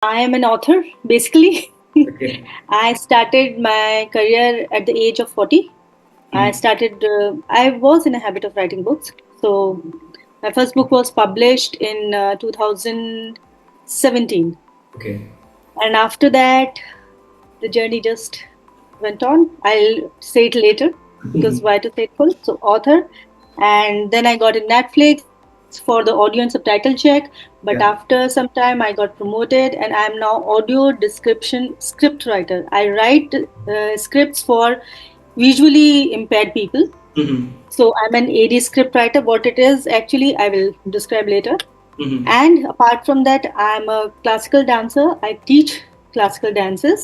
I am an author, basically. Okay. I started my career at the age of 40. Mhm. I was in a habit of writing books. So, my first book was published in 2017. Okay. And after that, the journey just went on. I'll say it later because why to say it full? So, author. And then I got in Netflix for the audio and subtitle check. But Yeah. after some time, I got promoted and I'm now audio description script writer. I write scripts for visually impaired people. Mhm. So, I'm an AD script writer. What it is, actually, I will describe later. Mhm. And apart from that, I'm a classical dancer. I teach classical dances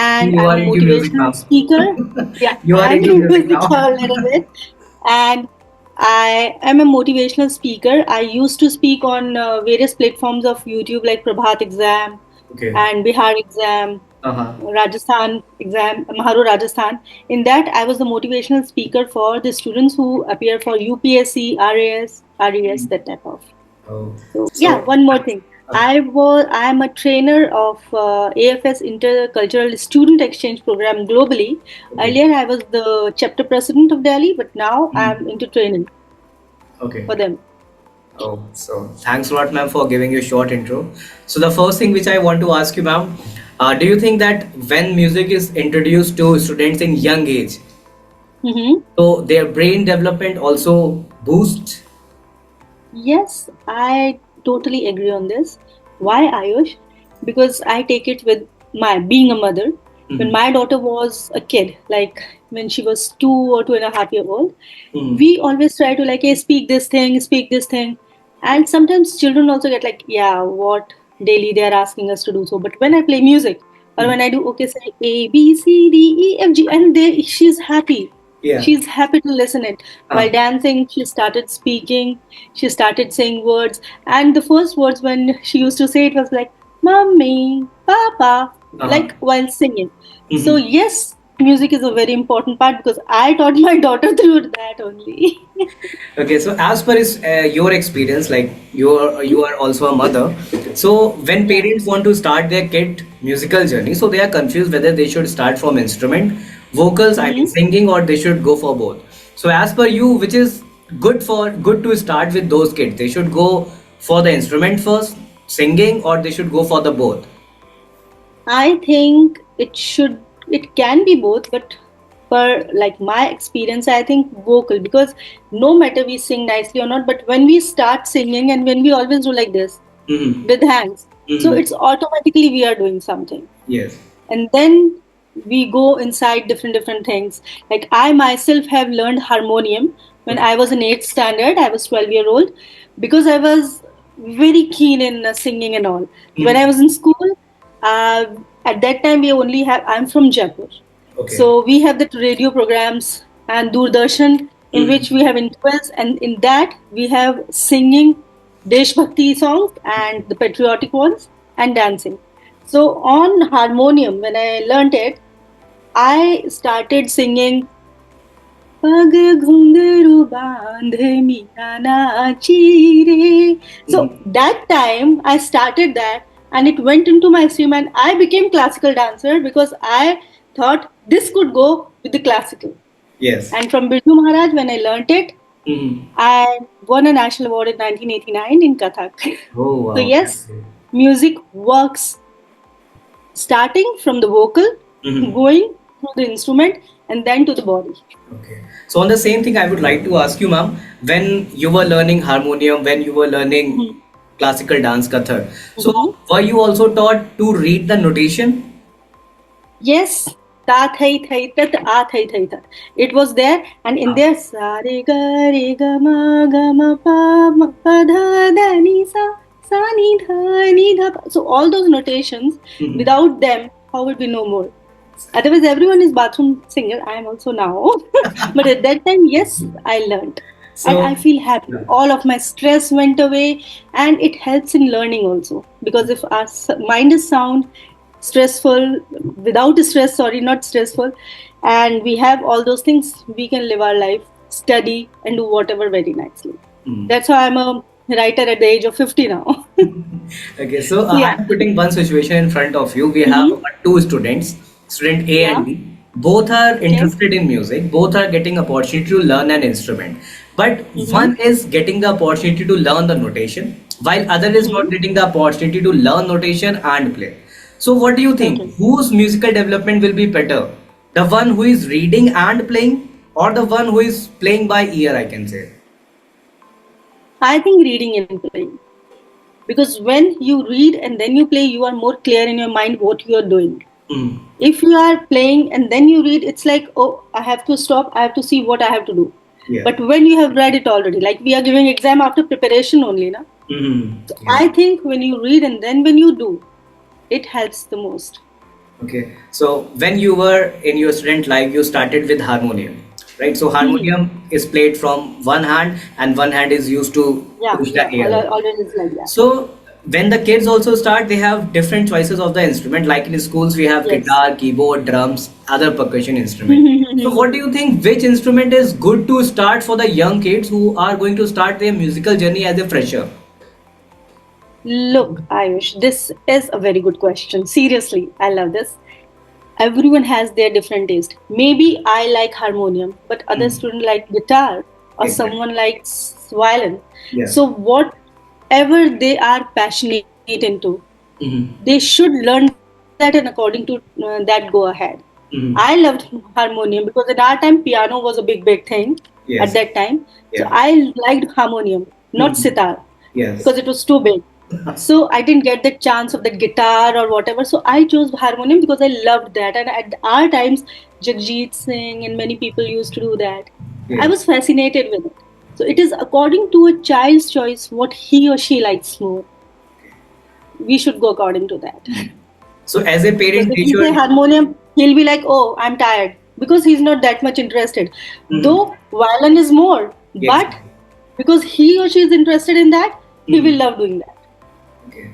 and You I'm are a into music motivational now. speaker. Yeah, You are I'm into in music music now. a little bit. And I am a motivational speaker. I used to speak on various platforms of YouTube like Prabhat Exam Okay. and Bihar Exam, Uh-huh. Rajasthan Exam, Maharu Rajasthan. In that, I was the motivational speaker for the students who appear for UPSC, RES, that type of. Oh. So yeah, So, one more thing. uh, I am a trainer of AFS Intercultural Student Exchange Program globally. okay. Earlier, I was the chapter president of Delhi, but now Mhm. I'm into training Okay. for them. Oh, so thanks a lot, ma'am, for giving you a short intro. So the first thing which I want to ask you, ma'am, do you think that when music is introduced to students in young age, Hmm. so their brain development also boosts? Yes, I totally agree on this. Why, Ayush? Because I take it with my being a mother. When Mhm. my daughter was a kid, like when she was 2 or 2.5 years old, Mhm. we always try to like, hey, speak this thing. And sometimes children also get like, yeah, what daily they are asking us to do so. But when I play music or Mhm. when I do, okay, say A, B, C, D, E, F, G, and she's happy. Yeah. She's happy to listen it. Uh, While dancing, she started speaking, she started saying words. And the first words when she used to say it was like, Mommy, Papa, uh-huh. like while singing. So, Mhm. yes, music is a very important part because I taught my daughter through that only. Okay, so as per your experience, like you are also a mother. So when Yeah. parents want to start their kid musical journey, so they are confused whether they should start from instrument, vocals, I mean Hmm. singing, or they should go for both. So as per you, which is good to start with those kids? They should go for the instrument first, singing, or they should go for the both? I think it can be both, but per like my experience, I think vocal because no matter we sing nicely or not, but when we start singing and when we always do like this Mm-hmm. with hands, so Mm-hmm. it's automatically we are doing something. Yes. And then we go inside different things. Like I myself have learned harmonium when Okay. I was in 8th standard. I was 12-year old because I was very keen in singing and all. When I Mm-hmm. was in school, uh, at that time we only have, I'm from Jaipur, Okay. so we have the radio programs and Doordarshan in which we Mm-hmm. have intervals, and in that we have singing Desh Bhakti songs and the patriotic ones and dancing. So on harmonium, when I learnt it, I started singing Pag ghungaru bandhe miya nachi re. So Mm-hmm. that time I started that and it went into my stream and I became classical dancer because I thought this could go with the classical. Yes. And from Birju Maharaj, when I learnt it, Mm-hmm. I won a national award in 1989 in Kathak. Oh So wow, that's yes, great. music works starting from the vocal, Mm-hmm. going through the instrument, and then to the body. Okay. So on the same thing, I would like to ask you, ma'am, when you were learning harmonium, when you were learning Mhm. classical dance Kathak, so Mhm. were you also taught to read the notation? Yes, ta thai thai tat a thai thai tat. It was there, and in Ah. there sa re ga ma pa dha da ni sa ni dha ni dha pa. So all those notations, Mhm. without them, how would we know more? Otherwise, everyone is bathroom singer. I am also now. But at that time, yes, I learned. And I So, feel happy. yeah. All of my stress went away. And it helps in learning also. Because if our mind is sound, stressful, without stress, sorry, not stressful, and we have all those things, we can live our life, study, and do whatever very nicely. Mm. That's why I'm a writer at the age of 50 now. Okay, so Yeah. I'm putting one situation in front of you. We have Hmm. two students, student A and Yeah. B. Both are Okay. interested in music. Both are getting opportunity to learn an instrument. But Mm-hmm. one is getting the opportunity to learn the notation, while other is Mm-hmm. not getting the opportunity to learn notation and play. So what do you think? Okay. Whose musical development will be better? The one who is reading and playing, or the one who is playing by ear, I can say. I think reading and playing. Because when you read and then you play, you are more clear in your mind what you are doing. Mm. If you are playing and then you read, it's like, oh, I have to stop, I have to see what I have to do. Yeah. But when you have read it already, like we are giving exam after preparation only, na? Mm. So Yeah. I think when you read and then when you do, it helps the most. Okay, so when you were in your student life, you started with harmonium, right? So Hmm. harmonium is played from one hand, and one hand is used to Yeah, push the yeah, air. already it's like that. So when the kids also start, they have different choices of the instrument. Like in schools, we have Yes. guitar, keyboard, drums, other percussion instrument. So what do you think? Which instrument is good to start for the young kids who are going to start their musical journey as a fresher? Look, Ayush, this is a very good question. Seriously, I love this. Everyone has their different taste. Maybe I like harmonium, but other Hmm. student like guitar, or Exactly. someone likes violin. Yeah. So whatever they are passionate into, Hmm. they should learn that, and according to that, go ahead. I Hmm. loved harmonium because in our time piano was a big thing at Yes. that time. So Yeah. I liked harmonium, not Hmm. sitar, because Yes. it was too big. So I didn't get the chance of the guitar or whatever. So I chose harmonium because I loved that. And at our times, Jagjit Singh and many people used to do that. I Yes. was fascinated with it. So it is according to a child's choice what he or she likes more. We should go according to that. So as a Because parent, if they we say should. harmonium, he'll be like, oh, I'm tired. Because he's not that much interested. Mhm. Though violin is more, Yes. but because he or she is interested in that, he will Mhm. love doing that. Okay.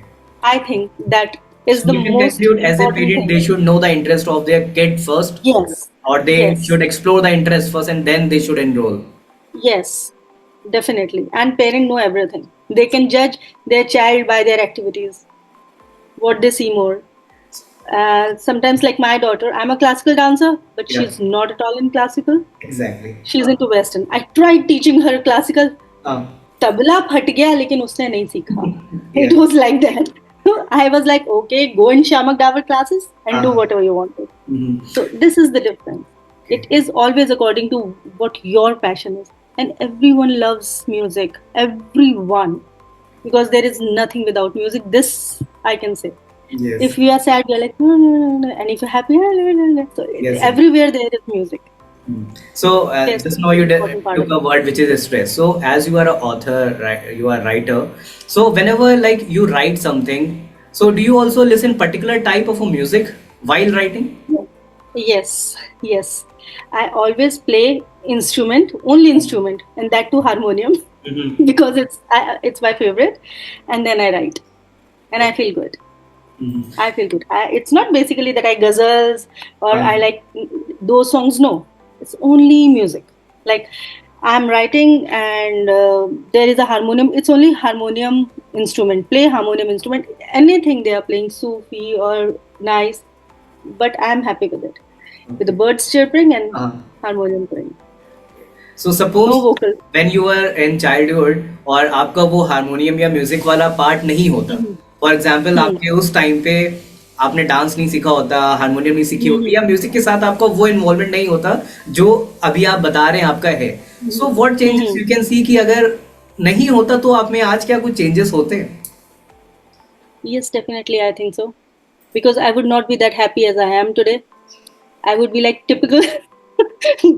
I think that is So the we can most conclude as a important parent, thing. they should know the interest of their kid first, Yes, or they yes, should explore the interest first, and then they should enroll. yes, definitely. And parents know everything. They can judge their child by their activities, what they see more. Sometimes, like my daughter, I'm a classical dancer, but Yeah. she's not at all in classical. Exactly. She's into Western. I tried teaching her classical. Uh, tabla फट गया लेकिन उसने नहीं सीखा. yeah. It was like that. I was like, okay, go in Shamak Davar classes and do Uh, whatever you want to. mhm. So this is the difference. It Okay. is always according to what your passion is. And everyone loves music. Everyone. Because there is nothing without music. This I can say. Yes. If we are sad, we are like, "No, no, no, no." And if you're happy, "No, no, no, no." So Yes. Yes. everywhere there is music. Mm. So Yes, just it's now an you important part took of a it. word which is stress. So as you are an author, right, you are a writer. So whenever like you write something, so do you also listen particular type of a music while writing? Yes, yes. I always play instrument, only instrument, and that too harmonium, Mm-hmm. because it's my favorite. And then I write, and I feel good. Mm-hmm. I feel good. It's not basically that I ghazals or I like those songs. No, it's only music. Like I'm writing, and there is a harmonium. It's only harmonium instrument. Play harmonium instrument. Anything they are playing, Sufi or nice, but I'm happy with it. With the Okay. birds chirping and Uh, harmonium playing. so No suppose vocal. when you were in childhood और आपका वो harmonium या music वाला part नहीं होता, Hmm. For example Hmm. आपके उस time पे आपने डांस नहीं सीखा होता, हारमोनियम नहीं सीखी होती, Hmm. या म्यूजिक के साथ आपका वो इन्वॉल्वमेंट नहीं होता जो अभी आप बता रहे हैं आपका है, सो Hmm. What changes Hmm. You can see कि अगर नहीं होता तो आप में आज क्या कुछ चेंजेस होते हैं? Yes, definitely, I think so. Because I would not be that happy as I am today. I would be like typical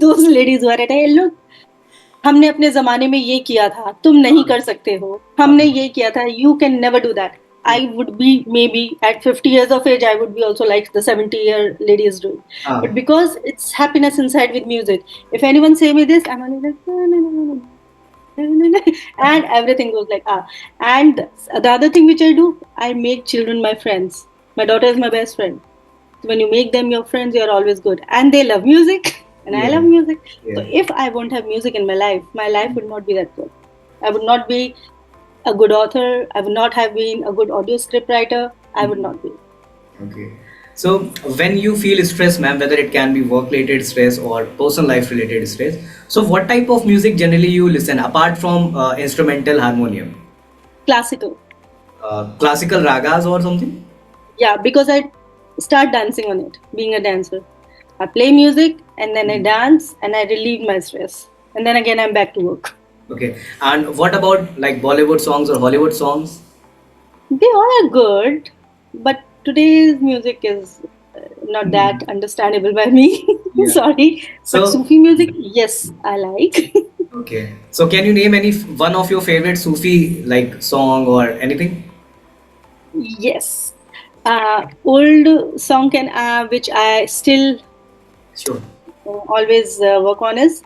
those ladies who are at, hey, look, हमने अपने जमाने में ये किया था, तुम नहीं कर सकते हो. हमने ये किया था, you can never do that. I would be maybe at 50 years of age, I would be also like the 70-year lady is doing. हाँ. But because it's happiness inside with music, if anyone say me this, I'm only like, no, no, no, no, no. And everything goes like ah. And the other thing which I do, I make children my friends. My daughter is my best friend. So when you make them your friends, you're always good, and they love music and I Yeah. love music. So Yeah. if I won't have music in my life would not be that good. I would not be a good author. I would not have been a good audio script writer. I would not be. Okay. So when you feel stress, ma'am, whether it can be work-related stress or personal life-related stress, so what type of music generally you listen apart from instrumental harmonium? Classical. Classical ragas or something? Yeah, because I start dancing on it, being a dancer. I play music and then I dance and I relieve my stress. And then again, I'm back to work. Okay. And what about like Bollywood songs or Hollywood songs? They all are good, but today's music is not that understandable by me. Yeah. Sorry. But So, Sufi music, yes, I like. okay. So can you name any one of your favorite Sufi like song or anything? Yes. Old song can which I still Sure. always work on is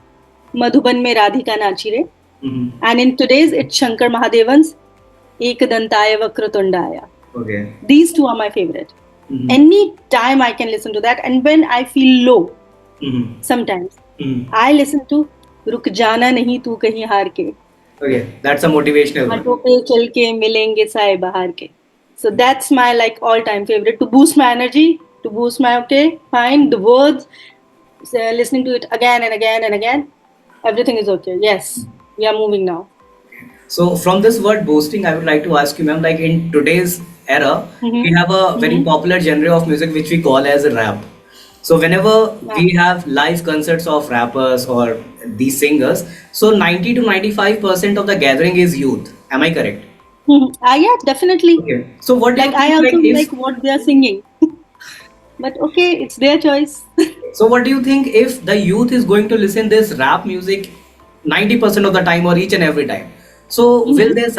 Madhuban mein Radhika Nachi Re. Mm-hmm. And in today's, it's Shankar Mahadevan's Ekadantaya Vakratundaya. Okay. These two are my favorite. Mm-hmm. Any time I can listen to that. And when I feel low, Mm-hmm. sometimes, Mm-hmm. I listen to रुक जाना नहीं तू कहीं हार के Okay. That's a motivational one. घाटों पे चल के मिलेंगे साए बहार के. So that's my like all-time favorite to boost my energy, to boost my okay, fine. The words, listening to it again and again and again, everything is okay. Yes, we are moving now. So from this word boasting, I would like to ask you, ma'am, like in today's era, we Mm-hmm. have a very Mm-hmm. popular genre of music which we call as rap. So whenever Yeah. we have live concerts of rappers or these singers, so 90 to 95% of the gathering is youth. Am I correct? Mm-hmm. Yeah, definitely. Okay. So what do you Like I think like also if like what they are singing, but okay, it's their choice. so what do you think if the youth is going to listen this rap music 90% of the time or each and every time? So will Mm-hmm. their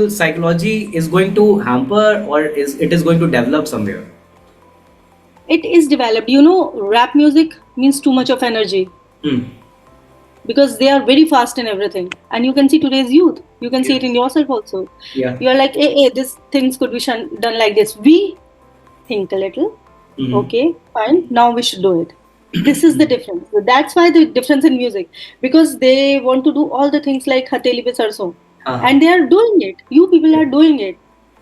psychology is going to hamper or is going to develop somewhere? It is developed. You know, rap music means too much of energy Hmm. because they are very fast in everything. And you can see today's youth. You can see it in yourself also. Yeah. You are like, hey, this things could be done like this. We think a little. Mhm. Okay, fine. Now we should do it. This is the difference. So that's why the difference in music, because they want to do all the things like Hateli pe sarson, Uh-huh. and they are doing it. You people are doing it.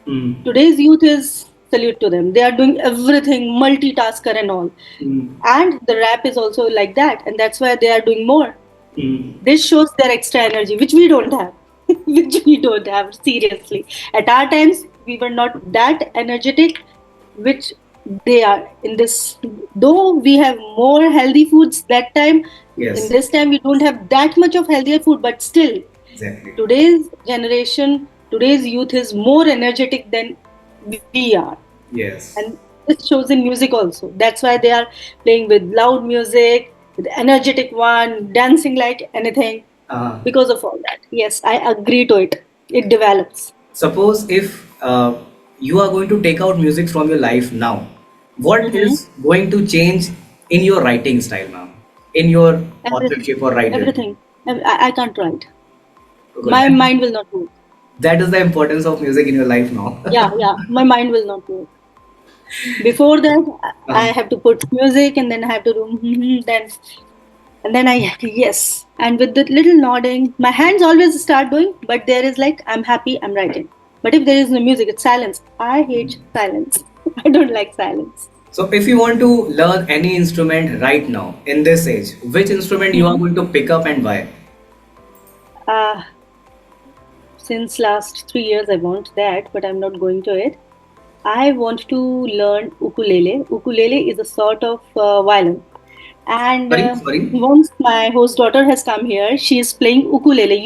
Hmm. Today's youth is salute to them. They are doing everything, multitasker and all. Hmm. And the rap is also like that, and that's why they are doing more. Hmm. This shows their extra energy, which we don't have. Which we don't have, seriously. At our times, we were not that energetic, which they are in this. Though we have more healthy foods that time, Yes. in this time we don't have that much of healthier food, but still, Exactly. today's generation, today's youth is more energetic than we are. Yes. And this shows in music also. That's why they are playing with loud music, with energetic one, dancing like anything, Uh, because of all that. Yes, I agree to it. It develops. suppose if you are going to take out music from your life now, what Mm-hmm. is going to change in your writing style, ma'am? In your Everything. authorship or writer? Everything. I can't write. Good. My mind will not work. That is the importance of music in your life now. Yeah. My mind will not work. Before that, I Uh, have to put music and then I have to do then and then I yes. And with the little nodding, my hands always start doing, but there is like I'm happy, I'm writing. But if there is no music, it's silence. I hate silence. I don't like silence. so if you want to learn any instrument right now in this age, which instrument you are Mhm. going to pick up and why? Uh, since last 3 years, I want that, but I'm not going to it. I want to learn ukulele. Ukulele is a sort of violin. And Sorry. once my host daughter has come here, she is playing ukulele.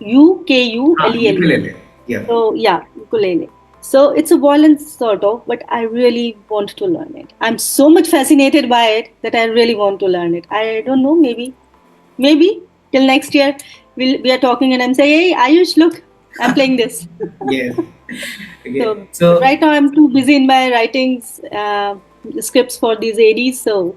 Ukulele. Ukulele. Yeah. So yeah, ukulele. So it's a violin sort of, but I really want to learn it. I'm so much fascinated by it that I really want to learn it. I don't know, maybe till next year we are talking and I'm saying, hey Ayush, look, I'm playing this. Yes. Okay. So So right now I'm too busy in my writings, scripts for these ADs, so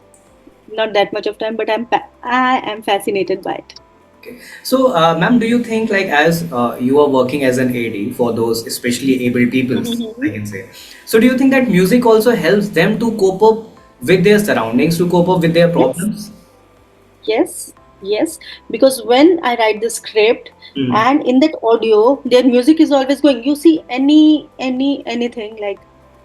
not that much of time. But I am fascinated by it. okay. So, ma'am, do you think like as you are working as an AD for those especially able peoples, I Mhm. can say. So, do you think that music also helps them to cope up with their surroundings, to cope up with their Yes, problems? yes, yes. Because when I write the script, Mm. and in that audio their music is always going. You see anything, like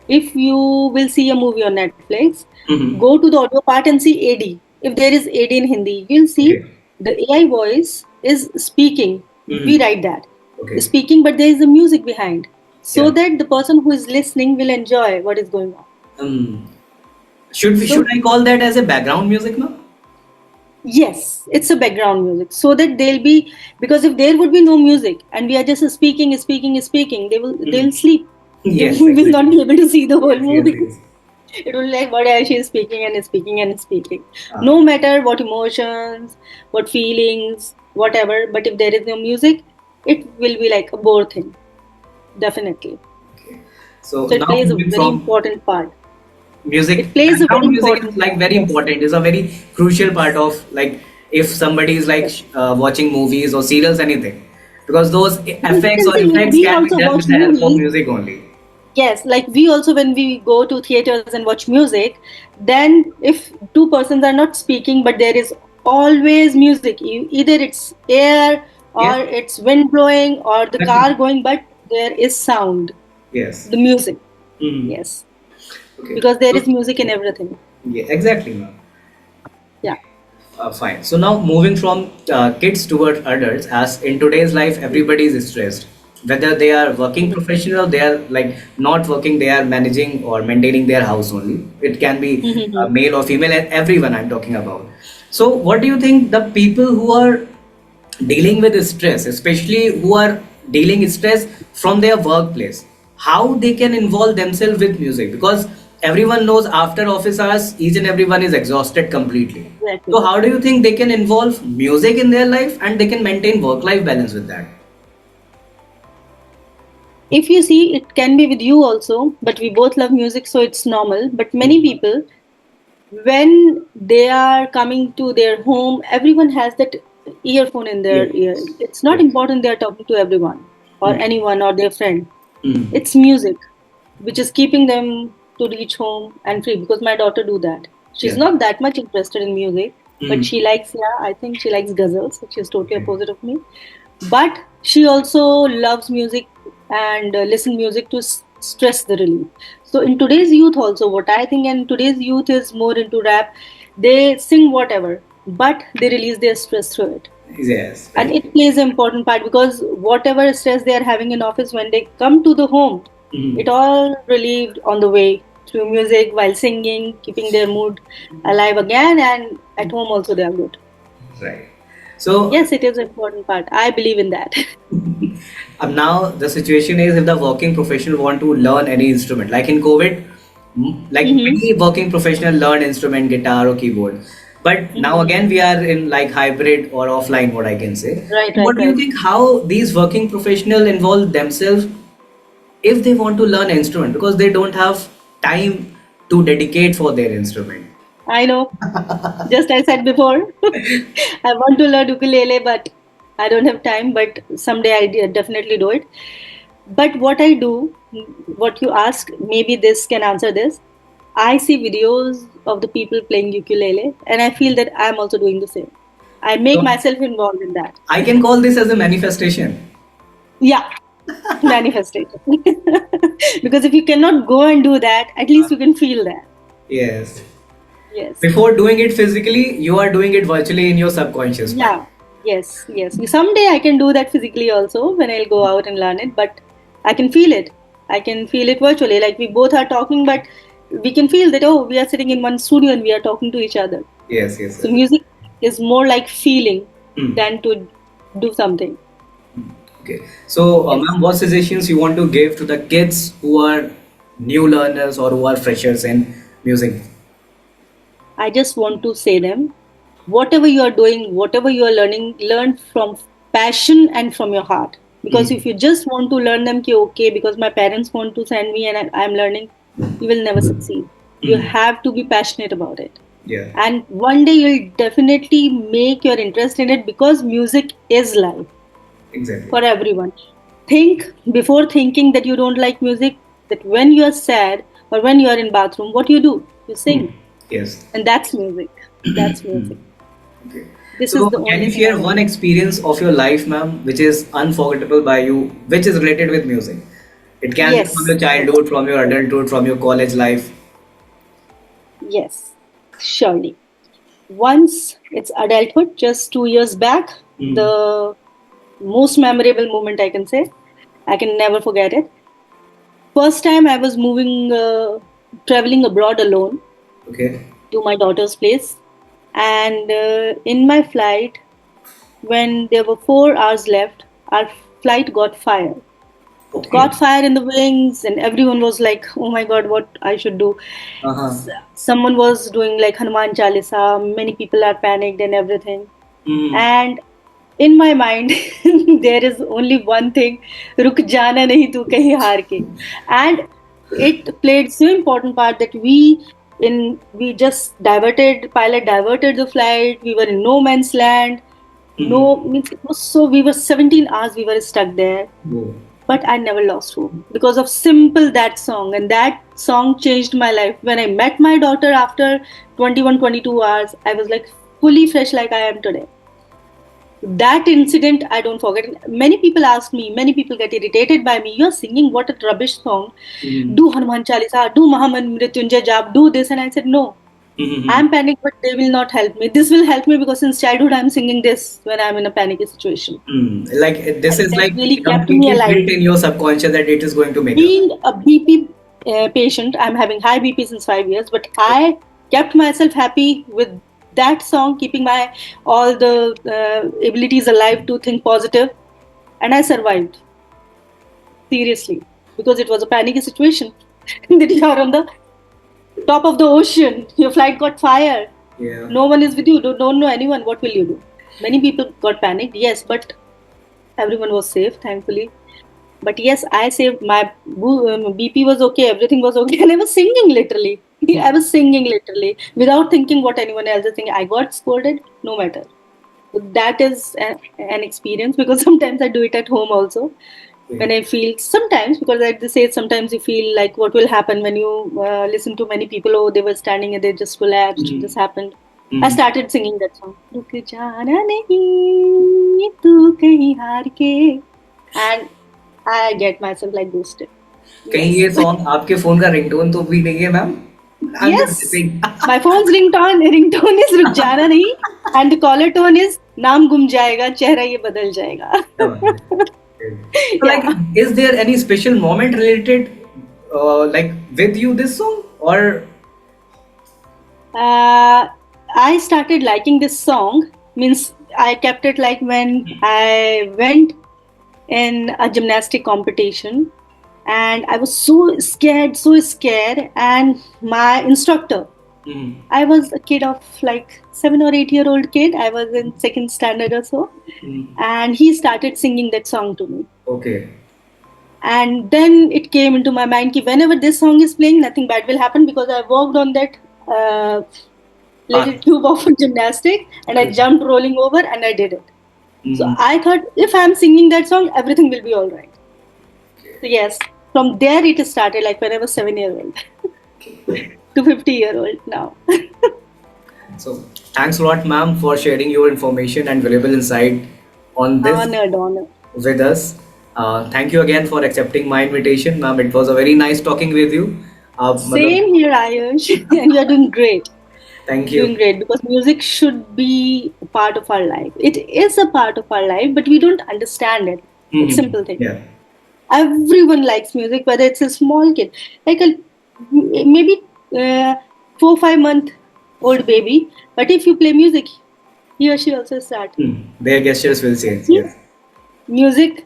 if you will see a movie on Netflix, Mm-hmm. go to the audio part and see AD. If there is AD in Hindi, you'll see Okay. the AI voice is speaking. We Mm-hmm. write that Okay. speaking, but there is a music behind, so Yeah. that the person who is listening will enjoy what is going on. Um, should So I call that as a background music now? yes, it's a background music, so that they'll be, because if there would be no music and we are just speaking, they'll Mm. sleep. They Yes, will exactly. not be able to see the whole Yes, yes, movie. yes. It will be like what she is speaking and speaking and speaking. Ah, No matter what emotions, what feelings, whatever. But if there is no music, it will be like a bore thing. Definitely. okay. So So it now plays a moving very from important part. music, It plays a very background music is important like part. very Yes. important. Is a very crucial part of, like, if somebody is like Yes. watching movies or serials, anything, because those Because you effects can or see, effects we can be also done watch with the help of movies. music only. Yes, like we also, when we go to theaters and watch music, then if two persons are not speaking, but there is always music, either it's air Yes, or it's wind blowing or the car exactly. going, but there is sound, Yes. the music. Hmm. Yes, Okay. because there So, is music in everything. yeah, exactly, ma'am. Yeah. Fine. So now moving from kids toward adults, as in today's life, everybody is stressed. Whether they are working Mhm. professional, they are like not working, they are managing or maintaining their house only. It can be Mhm. male or female, and everyone I'm talking about. So, what do you think the people who are dealing with stress, especially who are dealing stress from their workplace, how they can involve themselves with music? Because everyone knows after office hours, each and everyone is exhausted completely. So Exactly. how do you think they can involve music in their life and they can maintain work life balance with that? If you see, it can be with you also, but we both love music, so it's normal. But Yeah. many people, when they are coming to their home, everyone has that earphone in their Yes. ear. It's not Yes. important they are talking to everyone or Mm. anyone or their friend. Mm. It's music which is keeping them to reach home and free, because my daughter do that. She's Yeah. not that much interested in music, but Mm. she likes, yeah, I think she likes ghazals. She's totally Okay. opposite of me. But she also loves music and listen music to stress the relief. So in today's youth also, what I think, and today's youth is more into rap. They sing whatever, but they release their stress through it, Yes. and Right. it plays an important part, because whatever stress they are having in office, when they come to the home, Mm. it all relieved on the way through music, while singing, keeping their mood alive again, and at home also they are good. Right. So Yes, it is an important part. I believe in that. now the situation is, if the working professional want to learn any instrument, like in COVID, like Hmm. many working professional learn instrument, guitar or keyboard. But now Hmm. again we are in like hybrid or offline, what I can say. Right, right, What do you right. think? How these working professional involve themselves if they want to learn an instrument, because they don't have time to dedicate for their instrument? I know. Just I said before, I want to learn ukulele, but I don't have time. But someday definitely do it. But what I do, what you ask, maybe this can answer this. I see videos of the people playing ukulele, and I feel that I'm also doing the same. I make So myself involved in that. I can call this as a manifestation. Yeah, manifestation. Because if you cannot go and do that, at least you can feel that. Yes. Yes. Before doing it physically, you are doing it virtually in your subconscious mind. Yeah. Yes. Yes. Someday I can do that physically also when I'll go out and learn it, but I can feel it. I can feel it virtually. Like we both are talking, but we can feel that, oh, we are sitting in one studio and we are talking to each other. Yes, yes, So yes. music is more like feeling Hmm. than to do something. Okay. So, Yes. ma'am, what suggestions you want to give to the kids who are new learners or who are freshers in music? I just want to say them, whatever you are doing, whatever you are learning, learn from passion and from your heart. Because Hmm. if you just want to learn them, ki, okay, because my parents want to send me and I'm learning, you will never succeed. You Hmm. have to be passionate about it. Yeah, And one day you'll definitely make your interest in it, because music is life exactly. for everyone. Think before thinking that you don't like music, that when you are sad or when you are in bathroom, what you do? You Hmm. sing. Yes. And that's music. That's music. Okay. This is So, the can only you thing I share know. one experience of your life, ma'am, which is unforgettable by you, which is related with music? It can be from Yes, your childhood, from your adulthood, from your college life. yes, surely. Once it's adulthood, just 2 years back, Mm. the most memorable moment I can say, I can never forget it. First time I was traveling abroad alone Okay. to my daughter's place. And in my flight, when there were 4 hours left, our flight got fired. It got Okay. fire in the wings, and everyone was like, "Oh my God, what I should do?" Uh-huh. Someone was doing like Hanuman Chalisa. Many people are panicked and everything. Mm. And in my mind, there is only one thing: "Ruk jana nahi tu kahin haar ke." And it played so important part that we just diverted pilot diverted the flight. We were in no man's land. No, Mm. means it was so, we were 17 hours we were stuck there, Oh. but I never lost hope because of simple that song. And that song changed my life. When I met my daughter after 21, 22 hours, I was like fully fresh like I am today. That incident I don't forget. Many people ask me, many people get irritated by me. You're singing what a rubbish song. Mm. Do Hanuman Chalisa, do Mahamad Mrityunjay Jap, do this. And I said, no, Mm-hmm. I'm panicked, but they will not help me. This will help me because since childhood I'm singing this when I'm in a panicky situation. Mm. Like this And is that like really kept me completely alive. built in your subconscious that it is going to make you. Being a BP patient, I'm having high BP since 5 years, but I kept myself happy with that song, keeping my all the abilities alive to think positive, and I survived seriously because it was a panicky situation. That you are on the top of the ocean, your flight got fired, Yeah. no one is with you, don't know anyone. What will you do? Many people got panicked, yes, but everyone was safe, thankfully. But yes, I saved my BP was okay, everything was okay, and I was singing literally. I was singing literally without thinking what anyone else is thinking. I got scolded, no matter. So that is an experience because sometimes I do it at home also. When Okay. I feel sometimes, because I just say sometimes you feel like what will happen when you listen to many people. Oh, they were standing and they just collapsed. This Mm-hmm. happened. I Mm-hmm. started singing that song. रुक जाना नहीं तू कहीं हार के, and I get myself like boosted. कहीं Yes. ये song आपके फोन का रिंगटोन तो भी नहीं है ma'am? I am just Yes. Kidding. My phone's ringtone is रुक जाना नहीं, and the caller tone is नाम गुम जाएगा चेहरा ये बदल जाएगा. So, like, Yeah. is there any special moment related, like, with you this song, or? Uh, I started liking this song. Means I kept it like when I went in a gymnastic competition, and I was so scared. And my instructor, Mhm. I was a kid of like 7 or 8 year old kid. I was in second standard or so, Mhm. and he started singing that song to me. Okay. And then it came into my mind that whenever this song is playing, nothing bad will happen because I worked on that little Path. tube of gymnastic, and I jumped rolling over and I did it. So Mhm. I thought if I'm singing that song, everything will be all right. So yes, from there it started like when I was 7 years old to 50-year-old now. So, thanks a lot, ma'am, for sharing your information and valuable insight on this Honored, honored. with us. Thank you again for accepting my invitation, ma'am. It was a very nice talking with you. मतलब, Same here, Ayush, and you're doing great. thank Doing you. great because music should be a part of our life. It is a part of our life, but we don't understand it. It's Mhm. simple thing. Yeah. Everyone likes music, whether it's a small kid, like a maybe 4 5 month old baby. But if you play music, he or she also start. Their gestures will change. See, Yes. music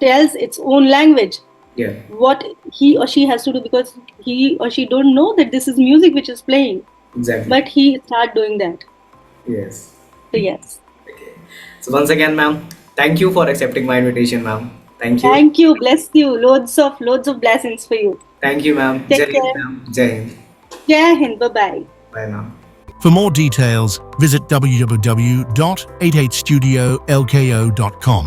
tells its own language. Yeah. What he or she has to do because he or she don't know that this is music which is playing, Exactly. but he start doing that. Yes. So yes, Okay. So once again, ma'am, thank you for accepting my invitation, ma'am. Thank you. thank you, bless you, loads of blessings for you. Thank you, ma'am. Jai Take Hind, care. ma'am. Jai Hind. Jai Hind. Bye bye. Bye now. For more details, visit www.88studiolko.com.